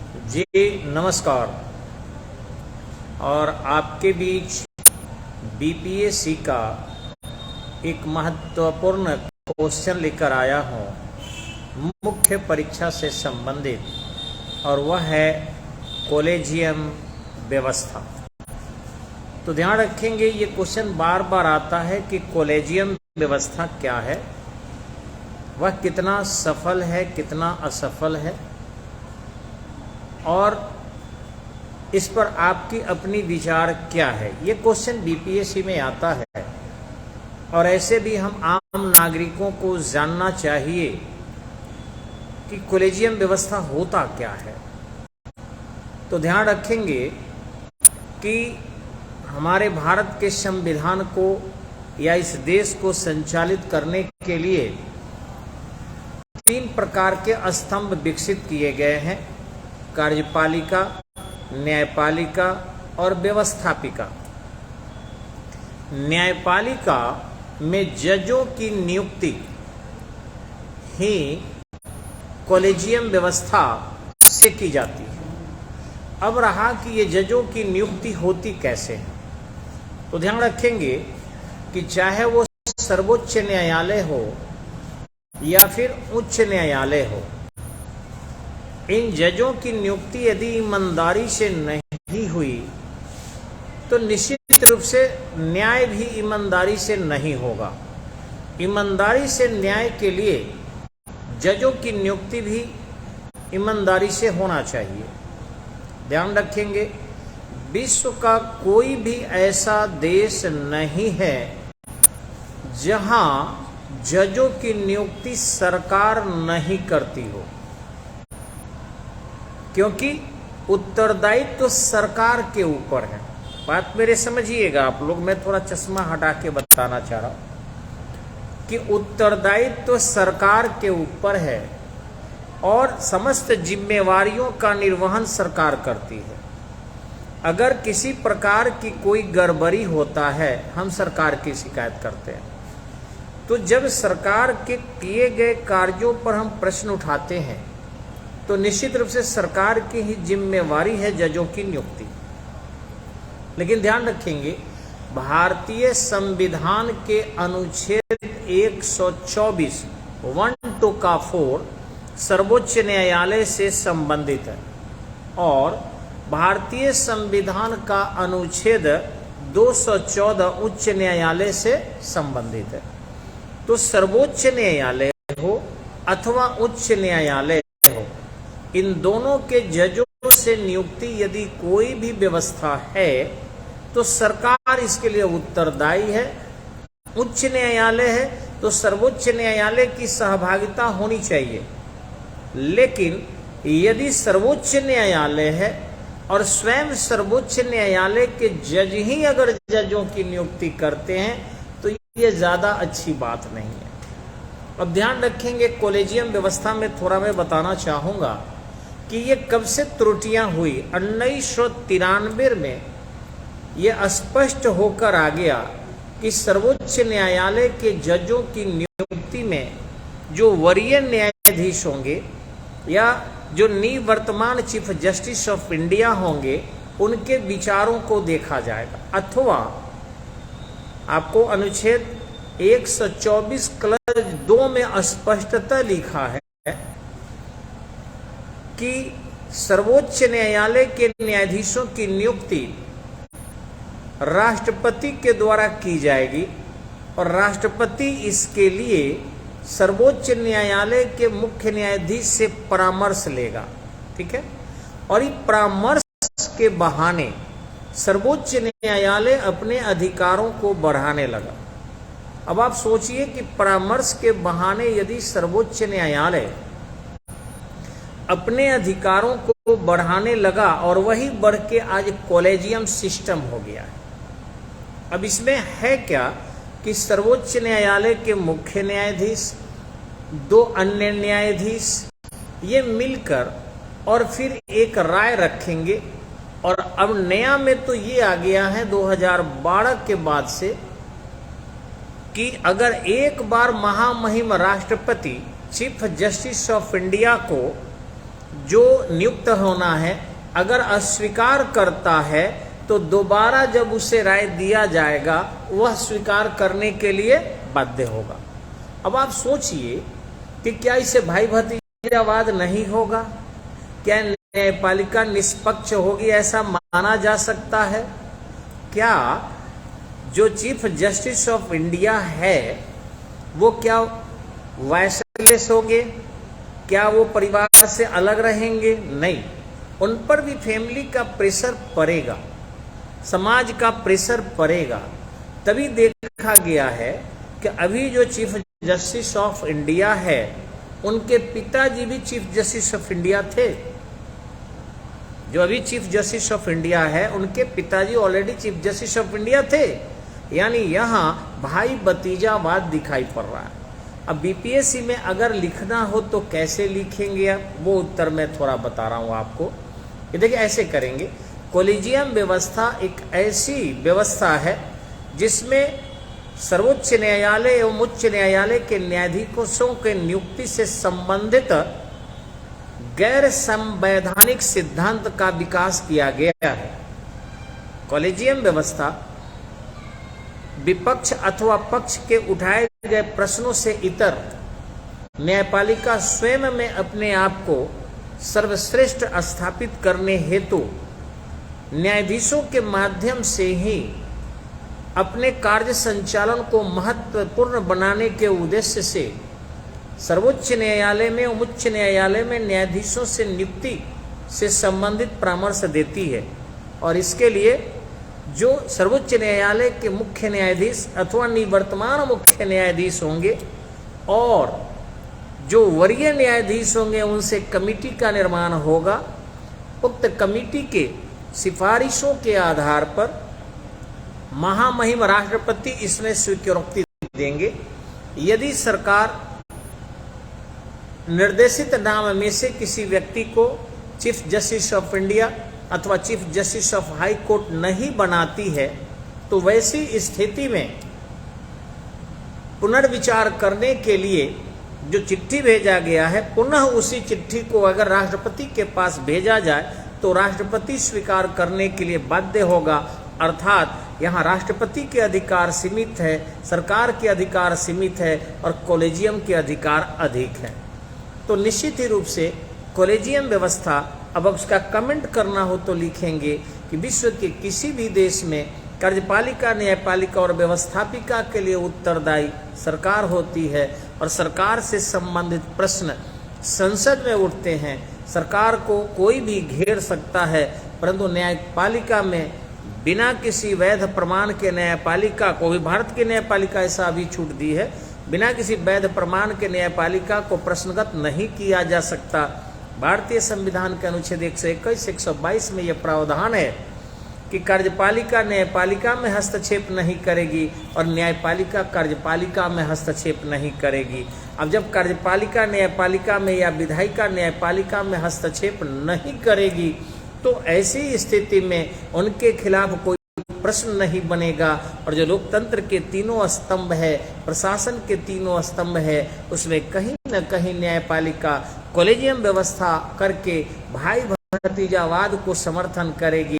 जी नमस्कार। और आपके बीच बीपीएससी का एक महत्वपूर्ण क्वेश्चन लेकर आया हूँ मुख्य परीक्षा से संबंधित, और वह है कॉलेजियम व्यवस्था। तो ध्यान रखेंगे, ये क्वेश्चन बार बार आता है कि कॉलेजियम व्यवस्था क्या है, वह कितना सफल है, कितना असफल है, और इस पर आपकी अपनी विचार क्या है। ये क्वेश्चन बीपीएससी में आता है और ऐसे भी हम आम नागरिकों को जानना चाहिए कि कॉलेजियम व्यवस्था होता क्या है। तो ध्यान रखेंगे कि हमारे भारत के संविधान को या इस देश को संचालित करने के लिए 3 प्रकार के स्तंभ विकसित किए गए हैं: कार्यपालिका, न्यायपालिका और व्यवस्थापिका। न्यायपालिका में जजों की नियुक्ति ही कॉलेजियम व्यवस्था से की जाती है। अब रहा कि ये जजों की नियुक्ति होती कैसे है, तो ध्यान रखेंगे कि चाहे वो सर्वोच्च न्यायालय हो या फिर उच्च न्यायालय हो, इन जजों की नियुक्ति यदि ईमानदारी से नहीं हुई तो निश्चित रूप से न्याय भी ईमानदारी से नहीं होगा। ईमानदारी से न्याय के लिए जजों की नियुक्ति भी ईमानदारी से होना चाहिए। ध्यान रखेंगे, विश्व का कोई भी ऐसा देश नहीं है जहां जजों की नियुक्ति सरकार नहीं करती हो, क्योंकि उत्तरदायित्व तो सरकार के ऊपर है। बात मेरे समझिएगा आप लोग, मैं थोड़ा चश्मा हटा के बताना चाह रहा हूं कि उत्तरदायित्व तो सरकार के ऊपर है और समस्त जिम्मेवारियों का निर्वहन सरकार करती है। अगर किसी प्रकार की कोई गड़बड़ी होता है, हम सरकार की शिकायत करते हैं। तो जब सरकार के किए गए कार्यों पर हम प्रश्न उठाते हैं तो निश्चित रूप से सरकार की ही जिम्मेवारी है जजों की नियुक्ति। लेकिन ध्यान रखेंगे, भारतीय संविधान के अनुच्छेद 124 1-4 सर्वोच्च न्यायालय से संबंधित है और भारतीय संविधान का अनुच्छेद 214 उच्च न्यायालय से संबंधित है। तो सर्वोच्च न्यायालय हो अथवा उच्च न्यायालय हो, इन दोनों के जजों से नियुक्ति यदि कोई भी व्यवस्था है तो सरकार इसके लिए उत्तरदायी है। उच्च न्यायालय है तो सर्वोच्च न्यायालय की सहभागिता होनी चाहिए। लेकिन यदि सर्वोच्च न्यायालय है और स्वयं सर्वोच्च न्यायालय के जज ही अगर जजों की नियुक्ति करते हैं तो ये ज्यादा अच्छी बात नहीं है। अब ध्यान रखेंगे, कॉलेजियम व्यवस्था में थोड़ा मैं बताना चाहूंगा कि ये कब से त्रुटियां हुई। 1993 में ये स्पष्ट होकर आ गया कि सर्वोच्च न्यायालय के जजों की नियुक्ति में जो वरीय न्यायाधीश होंगे या जो निवर्तमान चीफ जस्टिस ऑफ इंडिया होंगे, उनके विचारों को देखा जाएगा। अथवा आपको अनुच्छेद 124 क्लज 2 में स्पष्टता लिखा है कि सर्वोच्च न्यायालय के न्यायाधीशों की नियुक्ति राष्ट्रपति के द्वारा की जाएगी और राष्ट्रपति इसके लिए सर्वोच्च न्यायालय के मुख्य न्यायाधीश से परामर्श लेगा। ठीक है, और इस परामर्श के बहाने सर्वोच्च न्यायालय अपने अधिकारों को बढ़ाने लगा। अब आप सोचिए कि परामर्श के बहाने यदि सर्वोच्च न्यायालय अपने अधिकारों को बढ़ाने लगा और वही बढ़ के आज कॉलेजियम सिस्टम हो गया है। अब इसमें है क्या कि सर्वोच्च न्यायालय के मुख्य न्यायाधीश, 2 अन्य न्यायाधीश, ये मिलकर और फिर एक राय रखेंगे। और अब नया में तो ये आ गया है 2012 के बाद से कि अगर एक बार महामहिम राष्ट्रपति चीफ जस्टिस ऑफ इंडिया को जो नियुक्त होना है अगर अस्वीकार करता है तो दोबारा जब उसे राय दिया जाएगा वह स्वीकार करने के लिए बाध्य होगा। अब आप सोचिए कि क्या इसे भाई भतीजावाद नहीं होगा? क्या न्यायपालिका निष्पक्ष होगी, ऐसा माना जा सकता है? क्या जो चीफ जस्टिस ऑफ इंडिया है वो क्या वॉइसलेस होंगे? क्या वो परिवार से अलग रहेंगे? नहीं, उन पर भी फैमिली का प्रेशर पड़ेगा, समाज का प्रेशर पड़ेगा। तभी देखा गया है कि अभी जो चीफ जस्टिस ऑफ इंडिया है उनके पिताजी भी चीफ जस्टिस ऑफ इंडिया थे। जो अभी चीफ जस्टिस ऑफ इंडिया है उनके पिताजी already chief justice of India थे। यानी यहाँ भाई भतीजावाद दिखाई पड़ रहा है। अब बीपीएससी में अगर लिखना हो तो कैसे लिखेंगे आप, वो उत्तर मैं थोड़ा बता रहा हूँ आपको। ये देखिए ऐसे करेंगे, कोलिजियम व्यवस्था एक ऐसी व्यवस्था है जिसमें सर्वोच्च न्यायालय एवं उच्च न्यायालय के न्यायाधीशों के नियुक्ति से संबंधित गैर संवैधानिक सिद्धांत का विकास किया गया है। कोलिजियम व्यवस्था विपक्ष अथवा पक्ष के उठाए गए प्रश्नों से इतर न्यायपालिका स्वयं में अपने आप को सर्वश्रेष्ठ स्थापित करने हेतु न्यायाधीशों के माध्यम से ही अपने कार्य संचालन को महत्वपूर्ण बनाने के उद्देश्य से सर्वोच्च न्यायालय में और उच्च न्यायालय में न्यायाधीशों से नियुक्ति से संबंधित परामर्श देती है। और इसके लिए जो सर्वोच्च न्यायालय के मुख्य न्यायाधीश अथवा निवर्तमान मुख्य न्यायाधीश होंगे और जो वरीय न्यायाधीश होंगे उनसे कमेटी का निर्माण होगा। उक्त कमेटी के सिफारिशों के आधार पर महामहिम राष्ट्रपति इसमें स्वीकृति देंगे। यदि सरकार निर्देशित नाम में से किसी व्यक्ति को चीफ जस्टिस ऑफ इंडिया अथवा chief justice of high court नहीं बनाती है तो वैसी स्थिति में पुनर्विचार करने के लिए जो चिट्ठी भेजा गया है पुनः उसी चिट्ठी को अगर राष्ट्रपति के पास भेजा जाए तो राष्ट्रपति स्वीकार करने के लिए बाध्य होगा। अर्थात यहाँ राष्ट्रपति के अधिकार सीमित है, सरकार के अधिकार सीमित है और कॉलेजियम के अधिकार अधिक है। तो निश्चित ही रूप से कॉलेजियम व्यवस्था, अब उसका कमेंट करना हो तो लिखेंगे कि विश्व के किसी भी देश में कार्यपालिका, न्यायपालिका और व्यवस्थापिका के लिए उत्तरदायी सरकार होती है और सरकार से संबंधित प्रश्न संसद में उठते हैं। सरकार को कोई भी घेर सकता है, परंतु न्यायपालिका में बिना किसी वैध प्रमाण के न्यायपालिका को भी, भारत की न्यायपालिका ऐसा अभी छूट दी है, बिना किसी वैध प्रमाण के न्यायपालिका को प्रश्नगत नहीं किया जा सकता। भारतीय संविधान के अनुच्छेद 121, 122 में यह प्रावधान है कि कार्यपालिका न्यायपालिका में हस्तक्षेप नहीं करेगी और न्यायपालिका कार्यपालिका में हस्तक्षेप नहीं करेगी। अब जब कार्यपालिका न्यायपालिका में या विधायिका न्यायपालिका में हस्तक्षेप नहीं करेगी तो ऐसी स्थिति में उनके खिलाफ कोई प्रश्न नहीं बनेगा और जो लोकतंत्र के तीनों स्तंभ है, प्रशासन के तीनों स्तंभ है, उसमें कहीं न कहीं न्यायपालिका कॉलेजियम व्यवस्था करके भाई भतीजावाद को समर्थन करेगी।